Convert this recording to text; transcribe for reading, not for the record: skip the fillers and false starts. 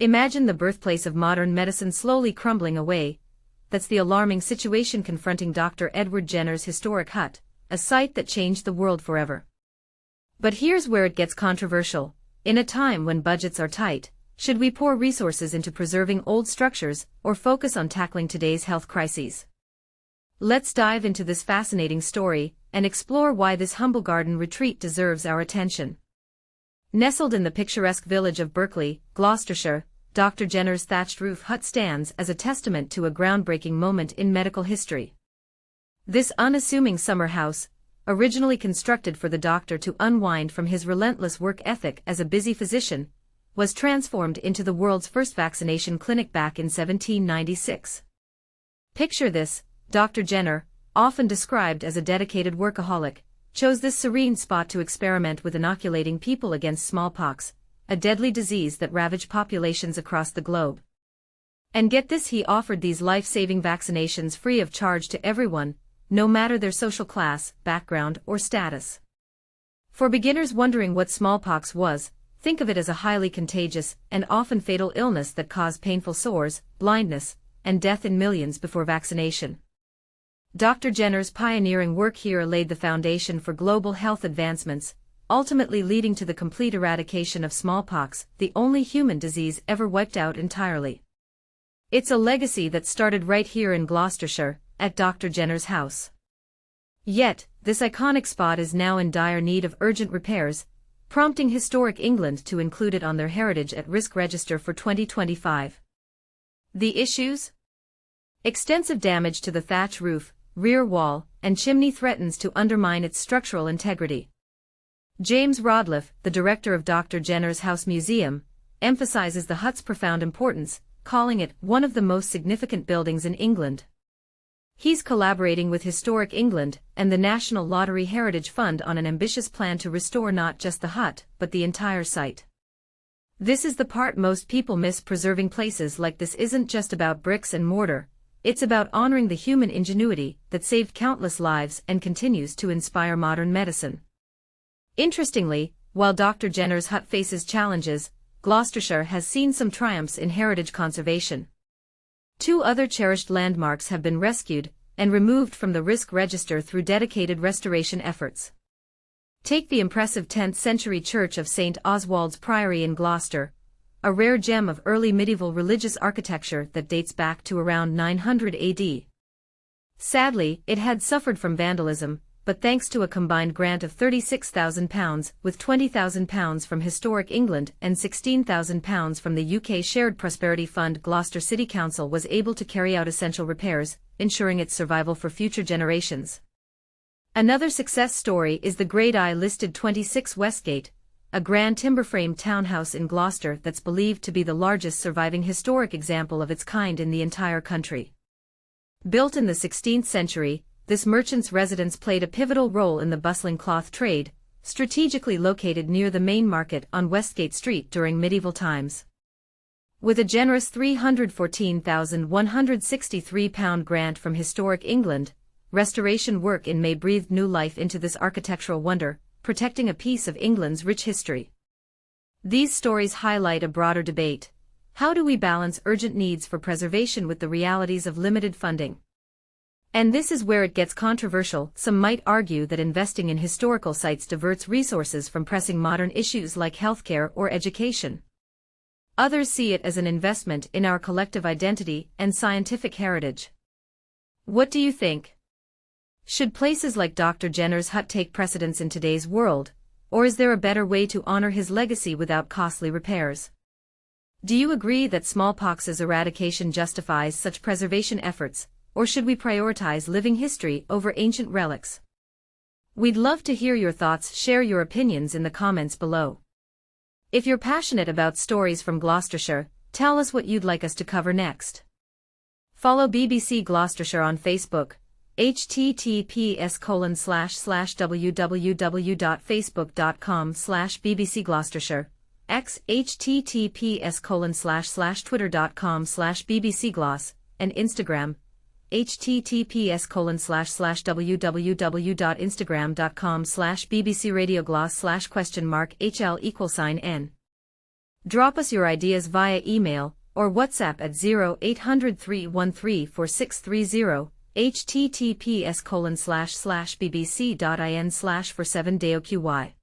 Imagine the birthplace of modern medicine slowly crumbling away. That's the alarming situation confronting Dr. Edward Jenner's historic hut, a site that changed the world forever. But here's where it gets controversial. In a time when budgets are tight, should we pour resources into preserving old structures or focus on tackling today's health crises? Let's dive into this fascinating story and explore why this humble garden retreat deserves our attention. Nestled in the picturesque village of Berkeley, Gloucestershire, Dr. Jenner's thatched roof hut stands as a testament to a groundbreaking moment in medical history. This unassuming summer house, originally constructed for the doctor to unwind from his relentless work ethic as a busy physician, was transformed into the world's first vaccination clinic back in 1796. Picture this: Dr. Jenner, often described as a dedicated workaholic, chose this serene spot to experiment with inoculating people against smallpox, a deadly disease that ravaged populations across the globe. And get this, he offered these life-saving vaccinations free of charge to everyone, no matter their social class, background, or status. For beginners wondering what smallpox was, think of it as a highly contagious and often fatal illness that caused painful sores, blindness, and death in millions before vaccination. Dr. Jenner's pioneering work here laid the foundation for global health advancements, ultimately leading to the complete eradication of smallpox, the only human disease ever wiped out entirely. It's a legacy that started right here in Gloucestershire, at Dr. Jenner's house. Yet, this iconic spot is now in dire need of urgent repairs, prompting Historic England to include it on their Heritage at Risk register for 2025. The issues? Extensive damage to the thatch roof, rear wall, and chimney threatens to undermine its structural integrity. James Rodliff, the director of Dr. Jenner's House Museum, emphasizes the hut's profound importance, calling it one of the most significant buildings in England. He's collaborating with Historic England and the National Lottery Heritage Fund on an ambitious plan to restore not just the hut, but the entire site. This is the part most people miss: preserving places like this isn't just about bricks and mortar, it's about honoring the human ingenuity that saved countless lives and continues to inspire modern medicine. Interestingly, while Dr. Jenner's hut faces challenges, Gloucestershire has seen some triumphs in heritage conservation. 2 other cherished landmarks have been rescued and removed from the risk register through dedicated restoration efforts. Take the impressive 10th-century church of St. Oswald's Priory in Gloucester, a rare gem of early medieval religious architecture that dates back to around 900 AD. Sadly, it had suffered from vandalism, but thanks to a combined grant of £36,000 with £20,000 from Historic England and £16,000 from the UK Shared Prosperity Fund, Gloucester City Council was able to carry out essential repairs, ensuring its survival for future generations. Another success story is the Grade I-listed 26 Westgate, a grand timber-framed townhouse in Gloucester that's believed to be the largest surviving historic example of its kind in the entire country. Built in the 16th century, this merchant's residence played a pivotal role in the bustling cloth trade, strategically located near the main market on Westgate Street during medieval times. With a generous £314,163 grant from Historic England, restoration work in May breathed new life into this architectural wonder, protecting a piece of England's rich history. These stories highlight a broader debate. How do we balance urgent needs for preservation with the realities of limited funding? And this is where it gets controversial. Some might argue that investing in historical sites diverts resources from pressing modern issues like healthcare or education. Others see it as an investment in our collective identity and scientific heritage. What do you think? Should places like Dr. Jenner's hut take precedence in today's world, or is there a better way to honor his legacy without costly repairs? Do you agree that smallpox's eradication justifies such preservation efforts, or should we prioritize living history over ancient relics? We'd love to hear your thoughts. Share your opinions in the comments below. If you're passionate about stories from Gloucestershire, tell us what you'd like us to cover next. Follow BBC Gloucestershire on Facebook, https://www.facebook.com/BBC Gloucestershire, x https://twitter.com/BBC Gloss, and Instagram, https://www.instagram.com/BBC Radio Gloss /?N Drop us your ideas via email or WhatsApp at 0800 313 4630, https://bbc.in/for7daoqy.